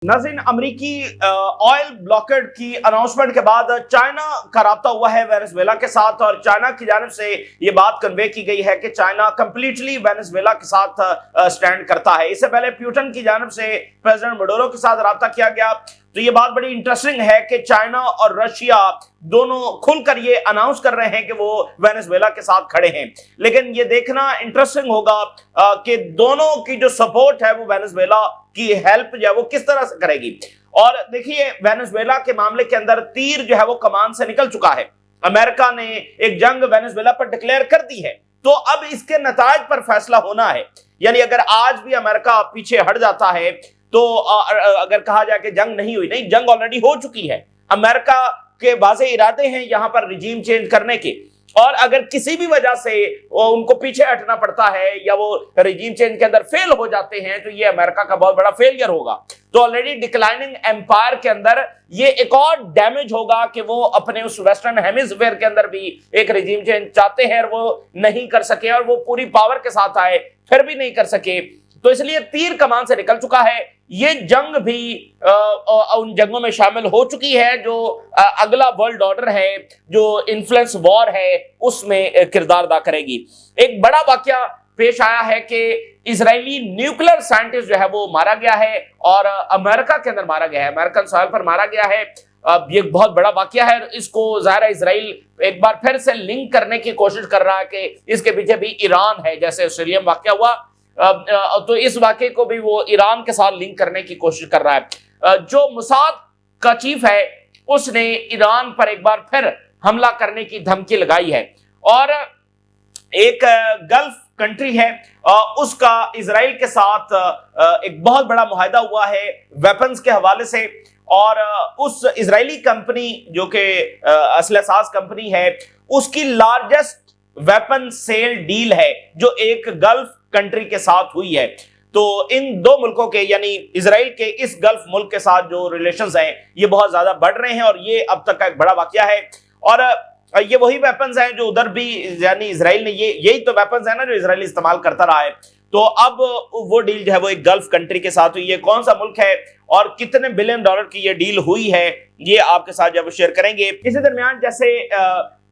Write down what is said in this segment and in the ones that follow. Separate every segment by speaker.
Speaker 1: नाज़रीन, अमरीकी oil blockade की अनाउंसमेंट के बाद चाइना का राब्ता हुआ है वेनेजुएला के साथ और चाइना की जानिब से ये बात कन्वे की गई है कि चाइना कंप्लीटली वेनेजुएला के साथ स्टैंड करता है। इससे पहले प्यूटन की जानिब से प्रेसिडेंट मडूरो के साथ राब्ता किया गया। तो ये बात बड़ी इंटरेस्टिंग है कि चाइना और रशिया दोनों खुलकर ये अनाउंस कर रहे हैं कि वो वेनेजुएला के साथ खड़े हैं। लेकिन ये देखना इंटरेस्टिंग होगा कि दोनों की जो सपोर्ट है वो वेनेजुएला की हेल्प जो है वो किस तरह से करेगी। और देखिए, वेनेजुएला के मामले के अंदर तीर जो है वो कमान से निकल चुका है। अमेरिका ने एक जंग वेनेजुएला पर डिक्लेयर कर दी है, तो अब इसके नताज पर फैसला होना है। यानी अगर आज भी अमेरिका पीछे हट जाता है तो अगर कहा जाए कि जंग नहीं हुई, नहीं, जंग ऑलरेडी हो चुकी है। अमेरिका के वाज़े इरादे हैं यहां पर रिजीम चेंज करने के, और अगर किसी भी वजह से उनको पीछे हटना पड़ता है या वो रिजीम चेंज के अंदर फेल हो जाते हैं तो ये अमेरिका का बहुत बड़ा फेलियर होगा। तो ऑलरेडी डिक्लाइनिंग एम्पायर के अंदर ये एक और डैमेज होगा कि वो अपने उस वेस्टर्न हेमिस्फीयर के अंदर भी एक रिजीम चेंज चाहते हैं और वो नहीं कर सके, और वो पूरी पावर के साथ आए फिर भी नहीं कर सके। तो इसलिए तीर कमान से निकल चुका है। ये जंग भी उन जंगों में शामिल हो चुकी है जो अगला वर्ल्ड ऑर्डर है, जो इन्फ्लुएंस वॉर है, उसमें किरदार अदा करेगी। एक बड़ा वाकया पेश आया है कि इजरायली न्यूक्लियर साइंटिस्ट जो है वो मारा गया है और अमेरिका के अंदर मारा गया है, अमेरिकन सॉइल पर मारा गया है। ये बहुत बड़ा वाकया है। इसको ज़ाहिर है इजराइल एक बार फिर से लिंक करने की कोशिश कर रहा है कि इसके पीछे भी ईरान है, जैसे ऑस्ट्रेलिया में वाकया हुआ। तो इस वाकये को भी वो ईरान के साथ लिंक करने की कोशिश कर रहा है। जो मोसाद का चीफ है उसने ईरान पर एक बार फिर हमला करने की धमकी लगाई है, और एक गल्फ कंट्री है उसका इजराइल के साथ एक बहुत बड़ा मुआहदा हुआ है वेपन्स के हवाले से। और उस इजरायली कंपनी जो कि असलह-साज कंपनी है, उसकी लार्जेस्ट वेपन सेल डील है जो एक गल्फ कंट्री के साथ हुई है। तो इन दो मुल्कों के, यानी इजराइल के इस गल्फ मुल्क के साथ जो रिलेशंस हैं ये बहुत ज्यादा बढ़ रहे हैं, और ये अब तक का एक बड़ा वाकया है। और ये वही वेपन्स हैं जो उधर भी, यानी इजराइल ने यही तो वेपन्स है ना जो इजराइल इस्तेमाल करता रहा है। तो अब वो डील जो है वो एक गल्फ कंट्री के साथ हुई है। कौन सा मुल्क है और कितने बिलियन डॉलर की ये डील हुई है ये आपके साथ जब शेयर करेंगे। इसी दरमियान जैसे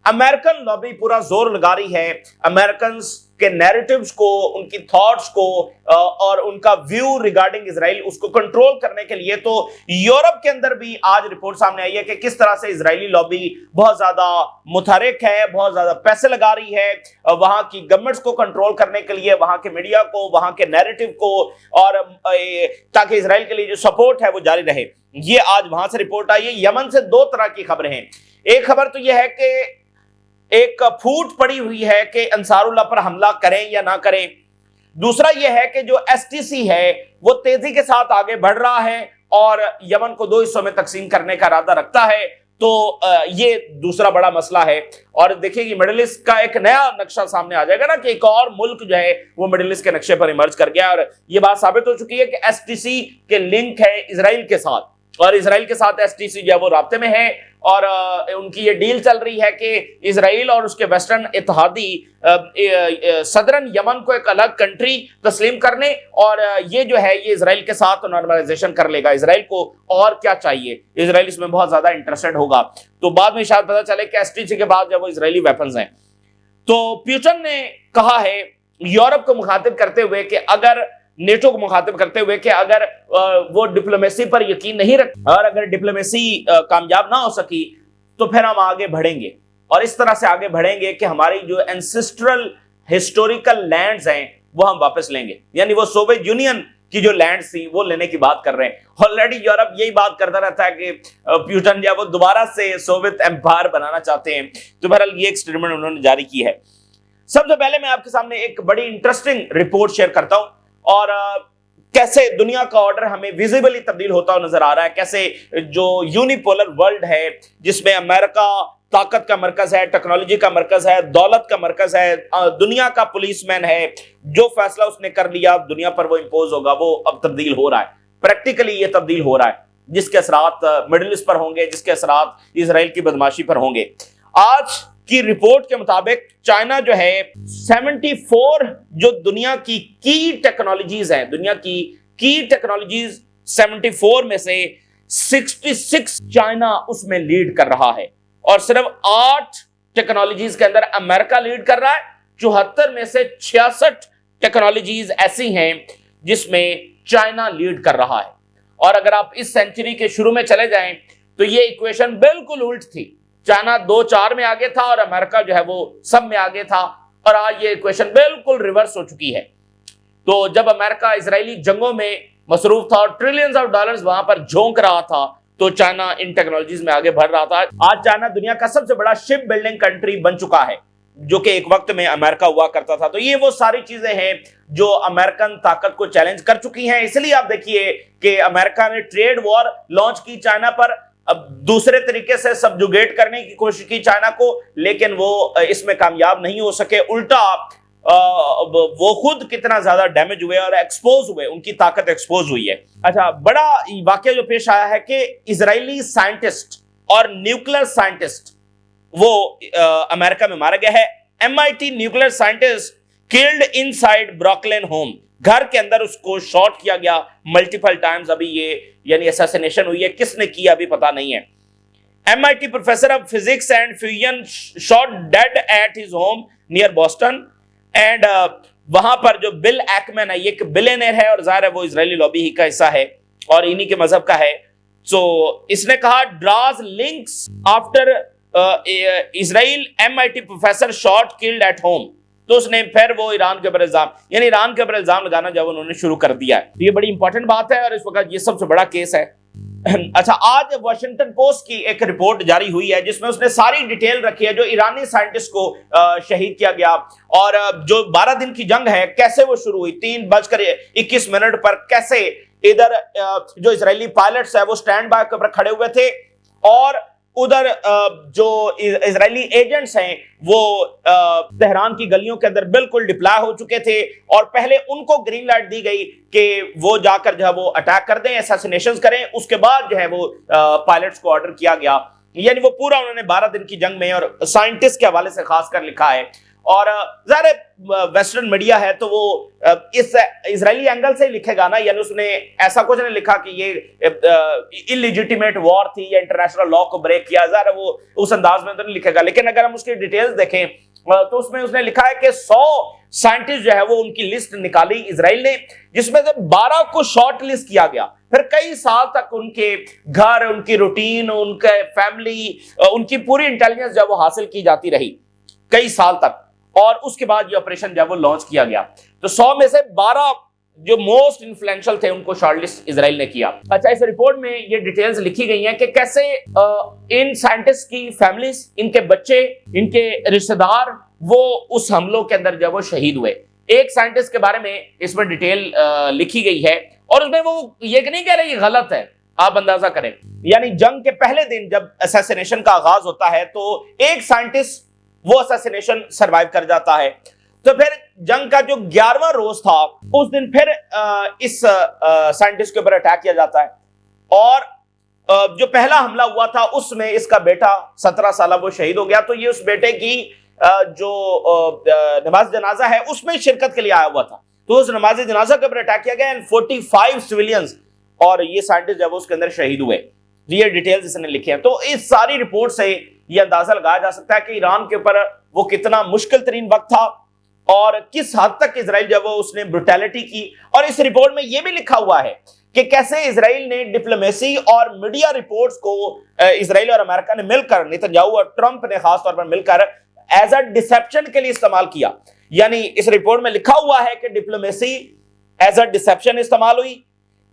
Speaker 1: अमेरिकन लॉबी पूरा जोर लगा रही है अमेरिकन के नैरेटिव्स को, उनकी थॉट्स को और उनका व्यू रिगार्डिंग इजराइल उसको कंट्रोल करने के लिए, तो यूरोप के अंदर भी आज रिपोर्ट सामने आई है कि किस तरह से इजरायली लॉबी बहुत ज्यादा मुतहरिक है, बहुत ज्यादा पैसे लगा रही है वहां की गवर्नमेंट्स को कंट्रोल करने के लिए, वहां के मीडिया को, वहां के नैरेटिव को, और ताकि इजराइल के लिए जो सपोर्ट है वो जारी रहे। ये आज वहां से रिपोर्ट आई है। यमन से दो तरह की खबरें हैं। एक खबर तो यह है कि एक फूट पड़ी हुई है कि अंसारुल्लाह पर हमला करें या ना करें। दूसरा यह है कि जो एसटीसी है वो तेजी के साथ आगे बढ़ रहा है और यमन को दो हिस्सों में तकसीम करने का इरादा रखता है। तो ये दूसरा बड़ा मसला है। और देखिए कि मिडिल ईस्ट का एक नया नक्शा सामने आ जाएगा ना, कि एक और मुल्क जो है वो मिडिल ईस्ट के नक्शे पर इमर्ज कर गया। और ये बात साबित हो चुकी है कि एसटीसी के लिंक है इजराइल के साथ, और इजराइल के साथ एसटीसी जो है वो राब्ते में है। और उनकी ये डील चल रही है कि इजराइल और उसके वेस्टर्न इत्तेहादी सदरन यमन को एक अलग कंट्री तस्लीम करने, और ये जो है ये इजराइल के साथ नॉर्मलाइजेशन कर लेगा। इजराइल को और क्या चाहिए, इजराइल इसमें बहुत ज्यादा इंटरेस्टेड होगा। तो बाद में शायद पता चले कि एसटीसी के बाद जब वो इजरायली वेपन्स हैं। तो प्यूटन ने कहा है यूरोप को मुखातिब करते हुए कि अगर नेटो को मुखातिब करते हुए कि अगर वो डिप्लोमेसी पर यकीन नहीं रखते और अगर डिप्लोमेसी कामयाब ना हो सकी तो फिर हम आगे बढ़ेंगे, और इस तरह से आगे बढ़ेंगे कि हमारी जो एंसेस्ट्रल हिस्टोरिकल लैंड्स हैं वो हम वापस लेंगे। यानी वो सोवियत यूनियन की जो लैंड्स थी वो लेने की बात कर रहे हैं। ऑलरेडी यूरोप यही बात करता रहता है कि प्यूटन जो वो दोबारा से सोवियत एम्पायर बनाना चाहते हैं। तो बहरहाल ये एक स्टेटमेंट उन्होंने जारी की है। सबसे पहले मैं आपके सामने एक बड़ी इंटरेस्टिंग रिपोर्ट शेयर करता हूं, और कैसे दुनिया का ऑर्डर हमें विजिबली तब्दील होता हुआ नजर आ रहा है। कैसे जो यूनिपोलर वर्ल्ड है जिसमें अमेरिका ताकत का मरकज है, टेक्नोलॉजी का मरकज है, दौलत का मरकज है, दुनिया का पुलिसमैन है, जो फैसला उसने कर लिया दुनिया पर वो इंपोज होगा, वो अब तब्दील हो रहा है। प्रैक्टिकली ये तब्दील हो रहा है, जिसके असरात मिडिल ईस्ट पर होंगे, जिसके असरात इजराइल की बदमाशी पर होंगे। आज की रिपोर्ट के मुताबिक चाइना जो है 74 जो दुनिया की की टेक्नोलॉजीज हैं, दुनिया की टेक्नोलॉजीज 74 में से 66 चाइना उसमें लीड कर रहा है, और सिर्फ 8 टेक्नोलॉजीज के अंदर अमेरिका लीड कर रहा है। 74 में से 66 टेक्नोलॉजीज ऐसी हैं जिसमें चाइना लीड कर रहा है। और अगर आप इस सेंचुरी के शुरू में चले जाएं तो ये इक्वेशन बिल्कुल उल्ट थी। चाइना 2-4 में आगे था और अमेरिका जो है वो सब में आगे था, और आज ये इक्वेशन बिल्कुल रिवर्स हो चुकी है। तो जब अमेरिका इजरायली जंगों में मसरूफ था और ट्रिलियंस ऑफ डॉलर्स वहां पर झोंक रहा था, तो चाइना इन टेक्नोलॉजीज में आगे बढ़ रहा था। आज चाइना दुनिया का सबसे बड़ा शिप बिल्डिंग कंट्री बन चुका है, जो कि एक वक्त में अमेरिका हुआ करता था। तो ये वो सारी चीजें हैं जो अमेरिकन ताकत को चैलेंज कर चुकी हैं। इसलिए आप देखिए कि अमेरिका ने ट्रेड वॉर लॉन्च की चाइना पर, अब दूसरे तरीके से सबजुगेट करने की कोशिश की चाइना को, लेकिन वो इसमें कामयाब नहीं हो सके। उल्टा वो खुद कितना ज्यादा डैमेज हुए और एक्सपोज हुए, उनकी ताकत एक्सपोज हुई है। अच्छा, बड़ा वाकया जो पेश आया है कि इजरायली साइंटिस्ट और न्यूक्लियर साइंटिस्ट वो अमेरिका में मारा गया है। MIT nuclear scientist killed inside Brooklyn home, घर के अंदर उसको शॉट किया गया मल्टीपल टाइम्स। अभी ये यानी असैसिनेशन हुई है, किसने किया अभी पता नहीं है। MIT professor of physics and fusion shot dead at his home near Boston, and वहां पर जो बिल एक्मैन है, ये एक बिलियनर है और जाहिर है वो इजरायली लॉबी ही का हिस्सा है और इन्हीं के मजहब का है। सो इसने कहा draws links after Israel MIT professor shot killed at home. तो उसने फिर वो ईरान के ऊपर इल्जाम, यानी ईरान के ऊपर इल्जाम लगाना जब उन्होंने शुरू कर दिया है। तो ये बड़ी इंपॉर्टेंट बात है और इस वक्त ये सबसे बड़ा केस है। अच्छा, आज वॉशिंगटन पोस्ट की एक रिपोर्ट जारी हुई है जिसमें उसने सारी डिटेल रखी है जो ईरानी साइंटिस्ट को शहीद किया गया, और जो 12 दिन की जंग है कैसे वो शुरू हुई। 3:21 पर कैसे इधर जो इजरायली पायलट्स है वो स्टैंड बाय के ऊपर खड़े हुए थे, और उधर जो इजरायली एजेंट्स हैं वो तेहरान की गलियों के अंदर बिल्कुल डिप्लॉय हो चुके थे, और पहले उनको ग्रीन लाइट दी गई कि वो जाकर जो है वो अटैक कर दें, असैसिनेशंस करें। उसके बाद जो है वो पायलट्स को ऑर्डर किया गया। यानी वो पूरा उन्होंने 12 दिन की जंग में, और साइंटिस्ट के हवाले से खासकर लिखा है। और ज़ाहिर वेस्टर्न मीडिया है तो वो इस इजरायली एंगल से लिखेगा ना, यानी उसने ऐसा कुछ नहीं लिखा कि ये इलिजिटिमेट वॉर थी या इंटरनेशनल लॉ को ब्रेक किया। ज़ाहिर वो उस अंदाज में तो नहीं लिखेगा, लेकिन अगर हम उसकी डिटेल्स देखें तो उसमें उसने लिखा है कि 100 साइंटिस्ट जो है वो उनकी लिस्ट निकाली इजराइल ने, जिसमें से 12 को शॉर्ट लिस्ट किया गया। फिर कई साल तक उनके घर, उनकी रूटीन, उनके फैमिली, उनकी पूरी इंटेलिजेंस जब वो हासिल की जाती रही कई साल तक, और उसके बाद ये ऑपरेशन जब वो लॉन्च किया गया तो 100 में से 12 जो मोस्ट इन्फ्लुएंशियल थे उनको शॉर्टलिस्ट इजराइल ने किया। अच्छा, इस रिपोर्ट में ये डिटेल्स लिखी गई हैं कि कैसे इन साइंटिस्ट की फैमिलीज, इनके बच्चे, इनके रिश्तेदार वो उस हमलों के अंदर जब वो शहीद हुए। एक साइंटिस्ट के बारे में इसमें डिटेल लिखी गई है, और उसमें वो ये नहीं कह रहे ये गलत है, आप अंदाजा करें। यानी जंग के पहले दिन जब असैसिनेशन का आगाज होता है तो एक साइंटिस्ट वो असैसिनेशन सरवाइव कर जाता है। तो फिर जंग का जो 11वां रोज था उस दिन फिर इस साइंटिस्ट के ऊपर अटैक किया जाता है, और जो पहला हमला हुआ था उसमें इसका बेटा 17 साल वो शहीद हो गया। तो ये उस बेटे की जो नमाज जनाजा है उसमें शिरकत के लिए आया हुआ था, तो उस नमाज जनाजा के ऊपर अटैक किया गया एंड 45 सिविलियंस, और ये साइंटिस्ट जब उसके अंदर शहीद हुए। ये डिटेल्स इसने लिखे हैं। तो इस सारी रिपोर्ट से ये अंदाजा लगाया जा सकता है कि ईरान के ऊपर वो कितना मुश्किल तरीन वक्त था और किस हद तक इजराइल जब वो उसने ब्रुटैलिटी की। और इस रिपोर्ट में ये भी लिखा हुआ है कि कैसे इजराइल ने डिप्लोमेसी और मीडिया रिपोर्ट्स को इजराइल और अमेरिका ने मिलकर, नेतन्याहू और ट्रंप ने खासतौर पर मिलकर एज अ डिसेप्शन के लिए इस्तेमाल किया। यानी इस रिपोर्ट में लिखा हुआ है कि डिप्लोमेसी एज अ डिसेप्शन इस्तेमाल हुई,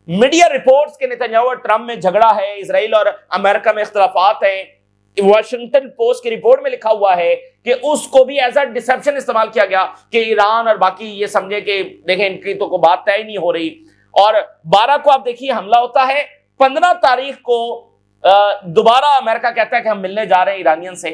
Speaker 1: मीडिया रिपोर्ट्स के नेतन्याहू और ट्रंप में झगड़ा है, इजराइल और अमेरिका में इख्तलाफात हैं। वॉशिंगटन पोस्ट की रिपोर्ट में लिखा हुआ है कि उसको भी एज अ डिसेप्शन इस्तेमाल किया गया कि ईरान और बाकी ये समझे कि देखें इनकी तो कोई बात तय नहीं हो रही। और 12 को आप देखिए हमला होता है, 15 तारीख को दोबारा अमेरिका कहता है कि हम मिलने जा रहे हैं ईरानियन से।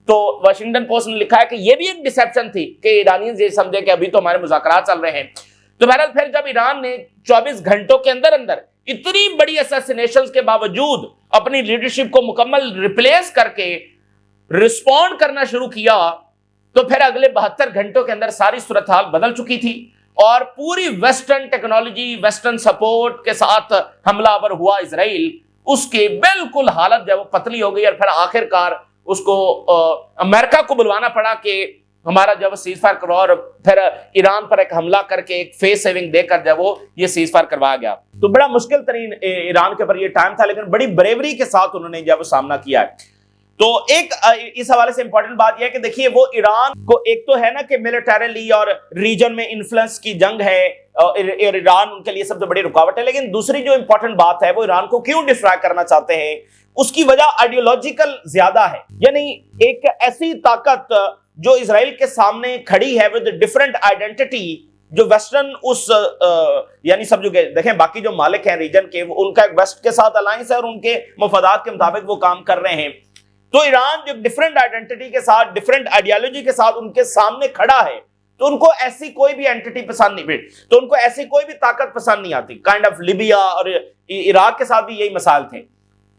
Speaker 1: तो वॉशिंगटन पोस्ट ने लिखा है कि यह भी एक डिसेप्शन थी कि ईरानियन ये समझे कि अभी तो हमारे मुज़ाकरात चल रहे हैं। तो बहरहाल फिर जब ईरान ने 24 घंटों के अंदर अंदर इतनी बड़ी असैसिनेशंस के बावजूद अपनी लीडरशिप को मुकम्मल रिप्लेस करके रिस्पॉन्ड करना शुरू किया, तो फिर अगले 72 घंटों के अंदर सारी सूरत हाल बदल चुकी थी और पूरी वेस्टर्न टेक्नोलॉजी, वेस्टर्न सपोर्ट के साथ हमलावर हुआ इसराइल, उसकी बिल्कुल हालत जब पतली हो गई और फिर आखिरकार उसको अमेरिका को बुलवाना पड़ा कि हमारा जब सीज फायर करो, और फिर ईरान पर एक हमला करके एक फेस सेविंग देकर जब वो ये सीज फायर करवाया गया। तो बड़ा मुश्किल तरीन ईरान के ऊपर ये टाइम था, लेकिन बड़ी ब्रेवरी के साथ उन्होंने जब सामना किया है। तो एक इस हवाले से इंपॉर्टेंट बात यह है कि देखिए, वो ईरान को एक तो है ना कि मिलिटरीली और रीजन में इन्फ्लुएंस की जंग है, और ईरान उनके लिए सबसे बड़ी रुकावट है। लेकिन दूसरी जो इंपॉर्टेंट बात है, वो ईरान को क्यों डिस्ट्रॉय करना चाहते हैं, उसकी वजह आइडियोलॉजिकल ज्यादा है। यानी एक ऐसी ताकत जो इजराइल के सामने खड़ी है विद डिफरेंट आइडेंटिटी, जो वेस्टर्न उस यानी सब जो देखें बाकी जो मालिक हैं रीजन के, उनका एक वेस्ट के साथ अलायंस है और उनके मफादात के मुताबिक वो काम कर रहे हैं। तो ईरान जो डिफरेंट आइडेंटिटी के साथ, डिफरेंट आइडियोलॉजी के साथ उनके सामने खड़ा है, तो उनको ऐसी कोई भी एंटिटी पसंद नहीं, तो उनको ऐसी कोई भी ताकत पसंद नहीं आती। काइंड ऑफ लिबिया और इराक के साथ भी यही मसाइल थे,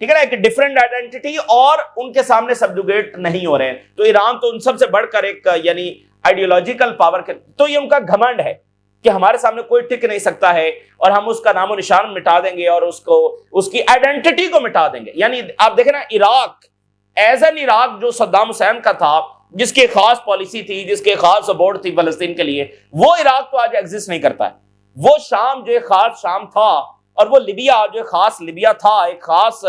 Speaker 1: ठीक है ना, एक डिफरेंट आइडेंटिटी और उनके सामने सबजुगेट नहीं हो रहे हैं। तो ईरान तो उन सबसे बढ़कर एक यानी आइडियोलॉजिकल पावर के, तो ये उनका घमंड है कि हमारे सामने कोई टिक नहीं सकता है और हम उसका नामो निशान मिटा देंगे और उसको, उसकी आइडेंटिटी को मिटा देंगे। यानी आप देखें ना, इराक एज एन इराक जो सद्दाम हुसैन का था, जिसकी खास पॉलिसी थी, जिसके खास सपोर्ट थी फलस्तीन के लिए, वो इराक तो आज एग्जिस्ट नहीं करता है। वो शाम जो एक खास शाम था, और वो लिबिया जो एक खास लिबिया था, एक खास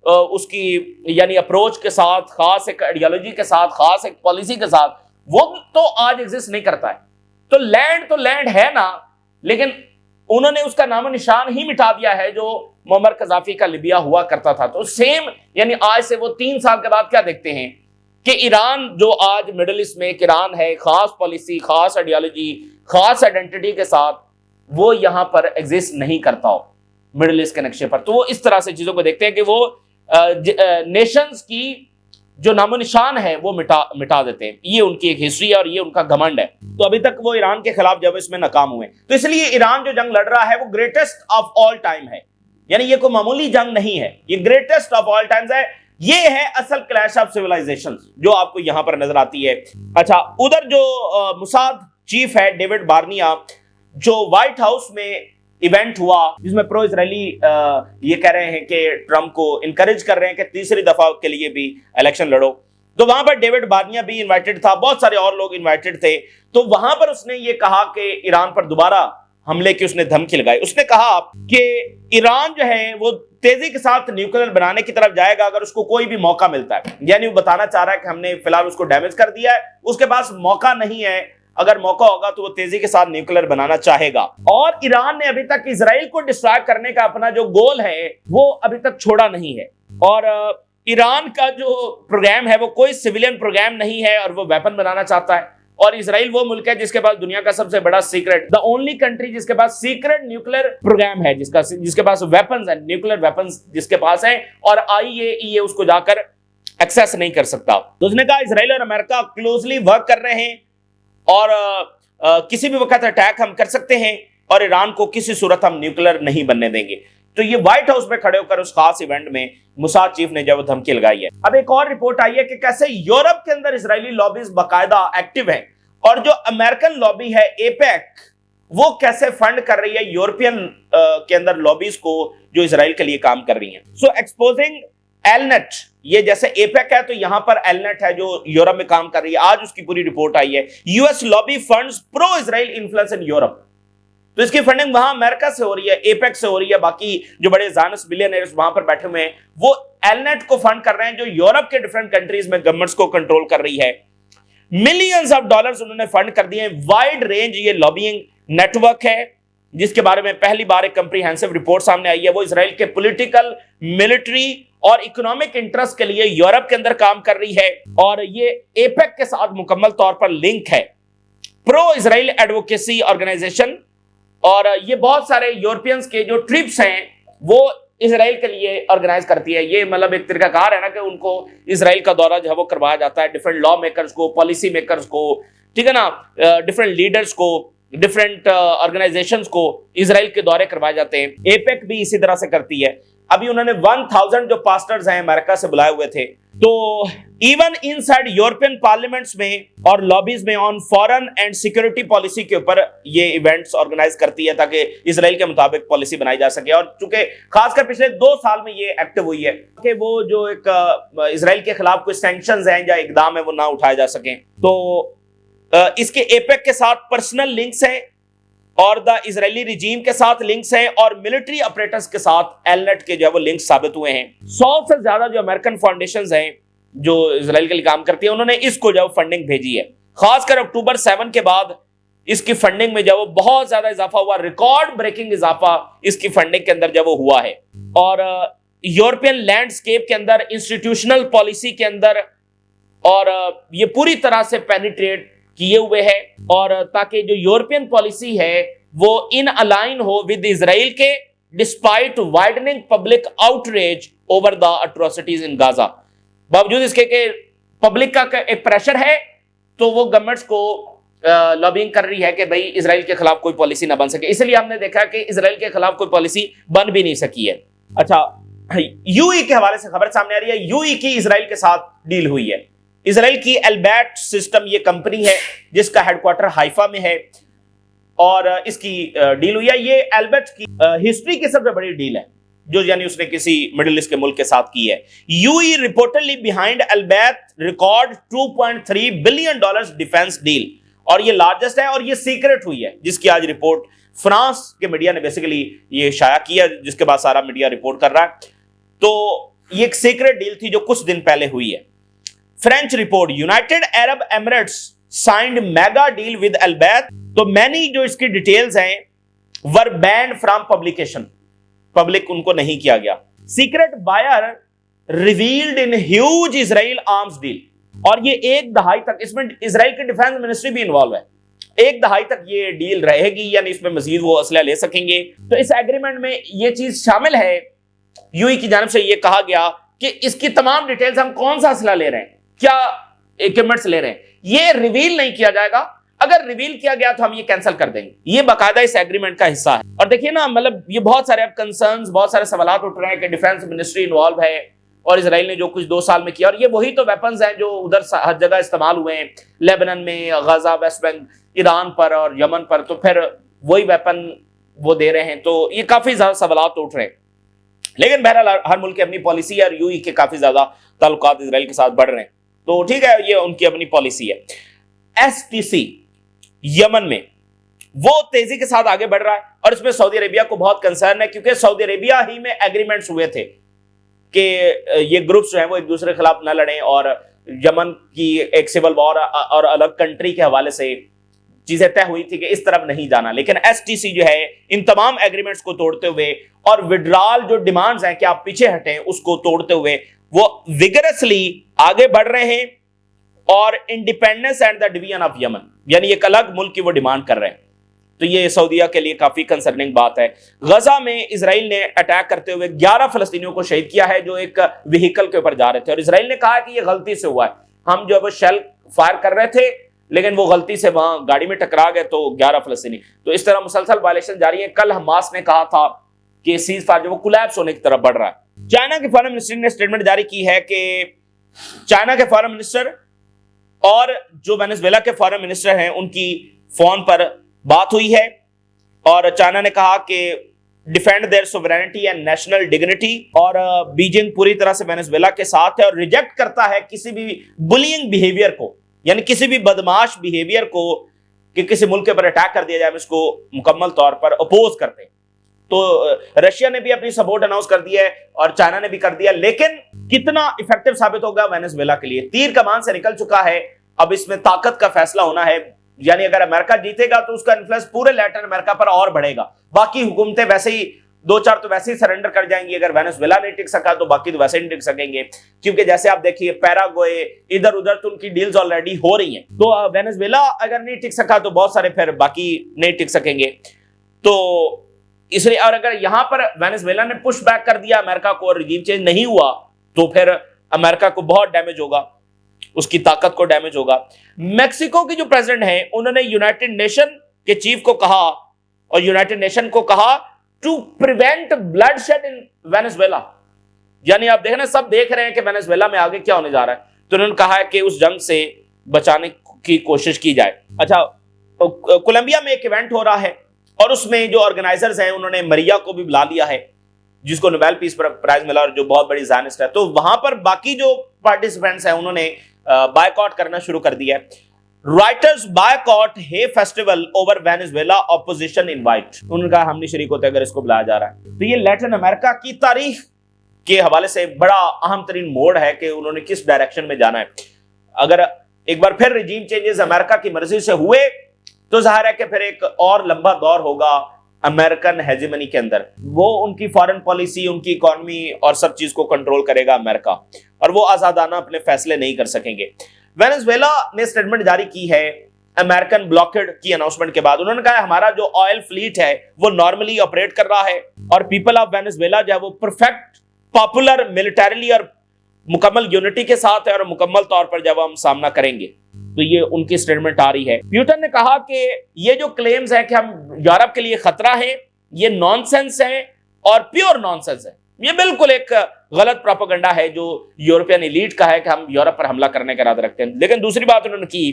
Speaker 1: उसकी यानी अप्रोच के साथ, खास एक आइडियोलॉजी के साथ, खास एक पॉलिसी के साथ, वो तो आज एग्जिस्ट नहीं करता है। तो लैंड है ना, लेकिन उन्होंने उसका नामो निशान ही मिटा दिया है जो मुअम्मर कज़ाफी का लिबिया हुआ करता था। तो सेम यानी आज से वो 3 साल के बाद क्या देखते हैं कि ईरान जो आज मिडिल ईस्ट में एक ईरान है, खास पॉलिसी, खास आइडियोलॉजी, खास आइडेंटिटी के साथ, वो यहां पर एग्जिस्ट नहीं करता हो मिडिल ईस्ट के नक्शे पर। तो वो इस तरह से चीजों को देखते हैं कि वो नेशंस की जो नामो निशान है वो मिटा देते हैं। ये उनकी एक हिस्ट्री है और ये उनका घमंड है। तो अभी तक वो ईरान के खिलाफ जब इसमें नाकाम हुए, तो इसलिए ईरान जो जंग लड़ रहा है वो ग्रेटेस्ट ऑफ ऑल टाइम है। यानी ये कोई मामूली जंग नहीं है, ये ग्रेटेस्ट ऑफ ऑल टाइम्स है। ये है असल क्लैश ऑफ सिविलाइजेशंस जो आपको यहां पर नजर आती है। अच्छा, उधर जो मुसाद चीफ है डेविड बार्निया, जो व्हाइट हाउस में इवेंट हुआ जिसमें प्रो इजरायली ये कह रहे हैं कि ट्रंप को इनकरेज कर रहे हैं कि तीसरी दफा के लिए भी इलेक्शन लड़ो, तो वहां पर डेविड बार्निया भी इनवाइटेड था, बहुत सारे और लोग इनवाइटेड थे। तो वहां पर उसने ये कहा कि ईरान पर दोबारा हमले की उसने धमकी लगाई। उसने कहा कि ईरान जो है वो तेजी के साथ न्यूक्लियर बनाने की तरफ जाएगा अगर उसको कोई भी मौका मिलता है। यानी वो बताना चाह रहा है कि हमने फिलहाल उसको डैमेज कर दिया है, उसके पास मौका नहीं है, अगर मौका होगा तो वो तेजी के साथ न्यूक्लियर बनाना चाहेगा। और ईरान ने अभी तक इजराइल को डिस्ट्रॉय करने का अपना जो गोल है वो अभी तक छोड़ा नहीं है। और ईरान का जो प्रोग्राम है वो कोई सिविलियन प्रोग्राम नहीं है और वो वेपन बनाना चाहता है। और इजराइल वो मुल्क है जिसके पास दुनिया का सबसे बड़ा सीक्रेट, द ओनली कंट्री जिसके पास सीक्रेट न्यूक्लियर प्रोग्राम है, जिसके पास वेपन्स है, न्यूक्लियर वेपन्स जिसके पास है, और IAEA उसको जाकर एक्सेस नहीं कर सकता। तो उसने कहा इजराइल और अमेरिका क्लोजली वर्क कर रहे हैं और किसी भी वक्त अटैक हम कर सकते हैं और ईरान को किसी सूरत हम न्यूक्लियर नहीं बनने देंगे। तो ये व्हाइट हाउस में खड़े होकर उस खास इवेंट में मुसाद चीफ ने जब धमकी लगाई है। अब एक और रिपोर्ट आई है कि कैसे यूरोप के अंदर इजरायली लॉबीज बाकायदा एक्टिव हैं और जो अमेरिकन लॉबी है एपेक, वो कैसे फंड कर रही है यूरोपियन के अंदर लॉबीज को जो इजराइल के लिए काम कर रही हैं। सो एक्सपोजिंग एलनेट, ये जैसे एपेक है तो यहां पर एलनेट है जो यूरोप में काम कर रही है। आज उसकी पूरी रिपोर्ट आई है, US lobby funds pro Israel influence in Europe. तो इसकी फंडिंग वहां अमेरिका से हो रही है, एपेक से हो रही है, बाकी जो बड़े जायनिस्ट बिलियनर्स वहां पर बैठे हुए हैं वो एलनेट को फंड कर रहे हैं जो यूरोप के डिफरेंट कंट्रीज में गवर्नमेंट्स को कंट्रोल कर रही है। मिलियंस ऑफ डॉलर्स उन्होंने फंड कर दिए। वाइड रेंज ये लॉबिंग नेटवर्क है जिसके बारे में पहली बार एक कंप्रीहेंसिव रिपोर्ट सामने आई है। वो इजराइल के पॉलिटिकल, मिलिट्री और इकोनॉमिक इंटरेस्ट के लिए यूरोप के अंदर काम कर रही है और ये एपेक के साथ मुकम्मल तौर पर लिंक है। प्रो इजराइल एडवोकेसी ऑर्गेनाइजेशन, और ये बहुत सारे यूरोपियंस के जो ट्रिप्स हैं वो इजराइल के लिए ऑर्गेनाइज करती है। ये मतलब एक तरीकाकार है ना कि उनको इजराइल का दौरा जो है वो करवाया जाता है, डिफरेंट लॉ मेकर्स को, पॉलिसी मेकर्स को, ठीक है ना, डिफरेंट लीडर्स को, डिफरेंट ऑर्गेनाइजेशंस को इजराइल के दौरे करवाए जाते हैं। एपेक भी इसी तरह से करती है। अभी उन्होंने 1000 जो पास्टर्स हैं अमेरिका से बुलाए हुए थे तो इवन इनसाइड यूरोपियन पार्लियामेंट्स में और लॉबीज में on foreign and security policy के ऊपर ये इवेंट्स ऑर्गेनाइज करती है ताकि इजराइल के मुताबिक पॉलिसी बनाई जा सके। और चूंकि खासकर पिछले 2 साल में ये एक्टिव हुई है कि वो जो एक इजराइल के खिलाफ कोई सैंक्शंस हैं या इकदाम है वो ना उठाए जा सकें। तो इसके एपेक के साथ पर्सनल लिंक्स हैं और द इजरायली रिजीम के साथ लिंक्स हैं और मिलिट्री ऑपरेटर्स के साथ एलनेट के जो है वो लिंक्स साबित हुए हैं। 100 से ज्यादा जो अमेरिकन फाउंडेशंस हैं जो इजराइल के लिए काम करती है उन्होंने इसको जो फंडिंग भेजी है। खासकर अक्टूबर 7 के बाद इसकी फंडिंग में जो बहुत ज्यादा इजाफा हुआ, रिकॉर्ड ब्रेकिंग इजाफा इसकी फंडिंग के अंदर जब वो हुआ है। और यूरोपियन लैंडस्केप के अंदर, इंस्टीट्यूशनल पॉलिसी के अंदर और ये पूरी तरह से पेनिट्रेट किए हुए हैं और ताकि जो यूरोपियन पॉलिसी है वो इन अलाइन हो विद इजराइल के despite widening public outreach over the atrocities in Gaza. बावजूद इसके कि पब्लिक का एक प्रेशर है तो वो गवर्नमेंट्स को लॉबिंग कर रही है कि भाई इजराइल के खिलाफ कोई पॉलिसी ना बन सके। इसलिए हमने देखा कि इजराइल के खिलाफ कोई पॉलिसी बन भी नहीं सकी है। अच्छा, यूई के हवाले से खबर सामने आ रही है। यूई की इजराइल के साथ डील हुई है। इजराइल की एल्बैट सिस्टम ये कंपनी है जिसका हेडक्वार्टर हाइफा में है और इसकी डील हुई है। ये एल्बैट की हिस्ट्री की सबसे बड़ी डील है जो यानी उसने किसी मिडिल ईस्ट के मुल्क के साथ की है। UAE reportedly behind Elbit record $2.3 billion defence deal और ये लार्जेस्ट है और ये सीक्रेट हुई है जिसकी आज रिपोर्ट फ्रांस के मीडिया ने बेसिकली ये शाया किया, जिसके बाद सारा मीडिया रिपोर्ट कर रहा है। तो ये एक सीक्रेट डील थी जो कुछ दिन पहले हुई है। French report, United Arab Emirates signed mega deal with Elbit. तो मैनी जो इसकी डिटेल्स हैं were banned from publication, public उनको नहीं किया गया। Secret buyer revealed in huge Israel arms deal और ये 1 दहाई तक, इसमें इजराइल की डिफेंस मिनिस्ट्री भी इन्वॉल्व है। 1 दहाई तक ये डील रहेगी यानी इसमें मजीद वो असला ले सकेंगे। तो इस एग्रीमेंट में ये चीज शामिल है, यूई की जानिब से ये कहा गया कि इसकी तमाम डिटेल्स, हम कौन सा असला ले रहे हैं, क्या इक्विपमेंट्स ले रहे हैं, ये रिवील नहीं किया जाएगा। अगर रिवील किया गया तो हम ये कैंसिल कर देंगे। ये बाकायदा इस एग्रीमेंट का हिस्सा है। और देखिए ना, मतलब ये बहुत सारे अब कंसर्न्स, बहुत सारे सवाल उठ रहे हैं कि डिफेंस मिनिस्ट्री इन्वॉल्व है और इजराइल ने जो कुछ 2 साल में किया, और ये वही तो वेपन्स हैं जो उधर हर जगह इस्तेमाल हुए हैं, लेबनान में, गाजा, वेस्ट बैंक, ईरान पर और यमन पर, तो फिर वही वेपन वो दे रहे हैं। तो ये काफी ज्यादा सवाल उठ रहे हैं। लेकिन बहरहाल हर मुल्क की अपनी पॉलिसी है और यूई के काफी ज्यादा ताल्लुकात इजराइल के साथ बढ़ रहे हैं, तो ठीक है, ये उनकी अपनी पॉलिसी है। एसटीसी यमन में वो तेजी के साथ आगे बढ़ रहा है और इसमें सऊदी अरेबिया को बहुत कंसर्न है क्योंकि सऊदी अरेबिया ही में एग्रीमेंट्स हुए थे कि ये ग्रुप्स जो हैं वो एक दूसरे के खिलाफ न लड़ें और यमन की एक सिविल वॉर और अलग कंट्री के हवाले से चीजें तय हुई थी कि इस तरफ नहीं जाना। लेकिन एसटीसी जो है इन तमाम एग्रीमेंट्स को तोड़ते हुए और विड्रॉल जो डिमांड्स हैं कि आप पीछे हटें उसको तोड़ते हुए वो विगरसली आगे बढ़ रहे हैं और independence and the division of Yemen, यानी एक अलग मुल्क की वो डिमांड कर रहे हैं। तो ये सऊदीया के लिए काफी कंसर्निंग बात है। गजा में इजराइल ने अटैक करते हुए 11 फलस्तीनियों को शहीद किया है जो एक व्हीकल के ऊपर जा रहे थे और इजराइल ने कहा कि ये गलती से हुआ है, हम जो है वो शेल फायर कर रहे थे लेकिन वो गलती से वहां गाड़ी में टकरा गए तो 11 फलस्तीनी। तो इस तरह मुसलसल वायलेशन जारी है। कल हमास ने कहा था कि सीज फायर जो वो कोलैप्स होने की तरफ बढ़ रहा है। चाइना के फॉरेन मिनिस्ट्री ने स्टेटमेंट जारी की है कि चाइना के फॉरेन मिनिस्टर और जो वेनेजुएला के फॉरेन मिनिस्टर हैं उनकी फोन पर बात हुई है और चाइना ने कहा कि defend their sovereignty and national dignity, और बीजिंग पूरी तरह से वेनेजुएला के साथ है और रिजेक्ट करता है किसी भी बुलिंग बिहेवियर को, यानी किसी भी बदमाश बिहेवियर को कि किसी मुल्क के ऊपर अटैक कर दिया जाए, इसको मुकम्मल तौर पर अपोज करते हैं। तो रशिया ने भी अपनी सपोर्ट अनाउंस कर दिया है और चाइना ने भी कर दिया, लेकिन कितना इफेक्टिव साबित होगा वेनेजुएला के लिए? तीर कमान से निकल चुका है, अब इसमें ताकत का फैसला होना है। यानी अगर अमेरिका जीतेगा तो उसका इन्फ्लुएंस पूरे लैटिन अमेरिका पर और बढ़ेगा। बाकी हुकूमतें वैसे ही 2-4 तो वैसे ही सरेंडर कर जाएंगी। अगर वेनेजुएला नहीं टिक सका तो बाकी तो वैसे नहीं टिक सकेंगे, क्योंकि जैसे आप देखिए पैराग्वे, इधर उधर तो उनकी डील्स ऑलरेडी हो रही हैं। तो वेनेजुएला अगर नहीं टिक सका तो बहुत सारे फिर बाकी नहीं टिक सकेंगे। तो इसलिए, और अगर यहां पर वेनेजुएला ने पुश बैक कर दिया अमेरिका को और रिजीम चेंज नहीं हुआ तो फिर अमेरिका को बहुत डैमेज होगा, उसकी ताकत को डैमेज होगा। मेक्सिको की जो प्रेसिडेंट है उन्होंने यूनाइटेड नेशन के चीफ को कहा और यूनाइटेड नेशन को कहा to prevent bloodshed in Venezuela, यानी आप देख रहे हैं, सब देख रहे हैं कि वेनेजुएला में आगे क्या होने जा रहा है। तो उन्होंने कहा है कि उस जंग से बचाने की कोशिश की जाए। अच्छा, कोलंबिया में एक इवेंट हो रहा है और उसमें जो ऑर्गेनाइजर्स हैं उन्होंने मरिया को भी बुला लिया है, जिसको नोबेल पीस प्राइज मिला और जो बहुत बड़ी ज़ायनिस्ट है। तो वहां पर बाकी जो पार्टिसिपेंट्स हैं उन्होंने बायकॉट करना शुरू कर दिया है। Writers boycott Hay festival over Venezuela opposition invite. उन्होंने कहा हम नहीं शरीक होते अगर इसको बुलाया जा रहा है। तो ये लैटिन अमेरिका की तारीख के हवाले से बड़ा अहम तरीन मोड़ है कि उन्होंने किस डायरेक्शन में जाना है। अगर एक बार फिर रिजीम चेंजेस अमेरिका की मर्जी से हुए तो जाहिर है कि फिर एक और लंबा दौर होगा अमेरिकन हेजेमनी के अंदर। वो उनकी फॉरेन पॉलिसी, उनकी इकोनॉमी और सब चीज को कंट्रोल करेगा अमेरिका, और वो आजादाना अपने फैसले नहीं कर सकेंगे। वेनेजुएला ने स्टेटमेंट जारी की है अमेरिकन ब्लॉकेड की अनाउंसमेंट के बाद। उन्होंने कहा हमारा जो ऑयल फ्लीट है वो नॉर्मली ऑपरेट कर रहा है और पीपल ऑफ वेनेजुएला जो है वो परफेक्ट, पॉपुलर, मिलिटरीली और मुकम्मल यूनिटी के साथ है और मुकम्मल तौर पर जब हम सामना करेंगे। तो ये उनकी स्टेटमेंट आ रही है। प्यूटन ने कहा कि ये जो क्लेम्स है कि हम यूरोप के लिए खतरा है, ये नॉनसेंस है और प्योर नॉनसेंस है। ये बिल्कुल एक गलत प्रोपेगेंडा है जो यूरोपियन एलीट का है कि हम यूरोप पर हमला करने का इरादा रखते हैं। लेकिन दूसरी बात उन्होंने की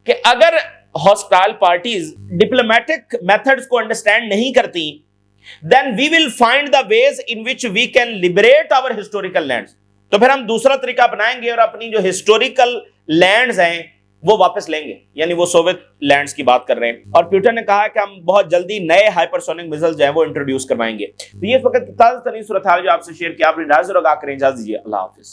Speaker 1: कि अगर हॉस्टाइल पार्टीज डिप्लोमेटिक मेथड्स को अंडरस्टैंड नहीं करती, then we will find the ways in which we can liberate our historical lands. तो फिर हम दूसरा तरीका अपनाएंगे और अपनी जो हिस्टोरिकल लैंड्स हैं वो वापस लेंगे, यानी वो सोवियत लैंड्स की बात कर रहे हैं। और प्यूटन ने कहा है कि हम बहुत जल्दी नए हाइपरसोनिक मिसाइल जो है वो इंट्रोड्यूस करवाएंगे। तो ये इस वक्त ताजा तरीन सूरत हाल जो आपसे शेयर किया, अपनी नजर लगा कर इजाजत दीजिए। अल्लाह हाफिज।